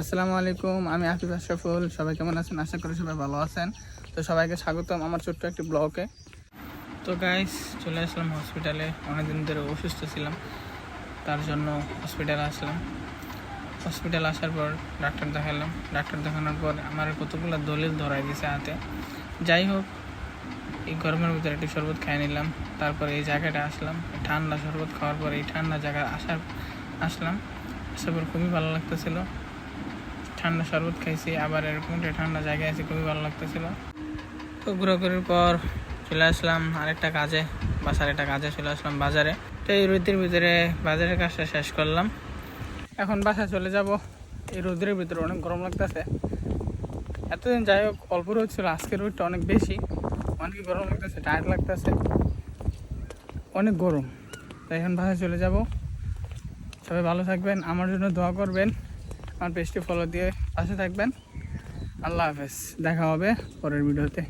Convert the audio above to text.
আসসালামু আলাইকুম, আমি আফিফ আশরাফুল। সবাই কেমন আছেন? আশা করি সবাই ভালো আছেন। তো সবাইকে স্বাগতম আমার ছোট্ট একটি ব্লগে। তো গাইস, চলে আসলাম হসপিটালে। অনেকদিন ধরে অসুস্থ ছিলাম, তার জন্য হসপিটালে আসলাম। হসপিটাল আসার পর ডাক্তার দেখালাম। ডাক্তার দেখানোর পর আমার কতগুলো দলিল ধরাই দিয়েছে হাতে। যাই হোক, এই গরমের ভিতরে একটু শরবত খাই নিলাম। তারপর এই জায়গাটা আসলাম, ঠান্ডা শরবত খাওয়ার পর এই ঠান্ডা জায়গায় আসার পর খুবই ভালো লাগতেছিল। ঠান্ডা শরবত খাইছি, আবার এরকম একটা ঠান্ডা জায়গায় আছি, খুবই ভালো লাগতেছিল। তো ঘোরাঘুরির পর চলে আসলাম আরেকটা কাজে, বাসার একটা কাজে চলে আসলাম বাজারে। তো এই রোদের ভিতরে বাজারের কাজটা শেষ করলাম, এখন বাসায় চলে যাব। এই রোদের ভিতরে অনেক গরম লাগতেছে। এতদিন যাই হোক অল্প রোদ ছিল, আজকের রোদটা অনেক বেশি, অনেক গরম লাগতেছে, টায়ার্ড লাগতেছে, অনেক গরম। তাই এখন বাসায় চলে যাব। সবাই ভালো থাকবেন, আমার জন্য দোয়া করবেন, আমার পেজটি ফলো দিয়ে পাশে থাকবেন। আল্লাহ হাফেজ, দেখা হবে পরের ভিডিওতে।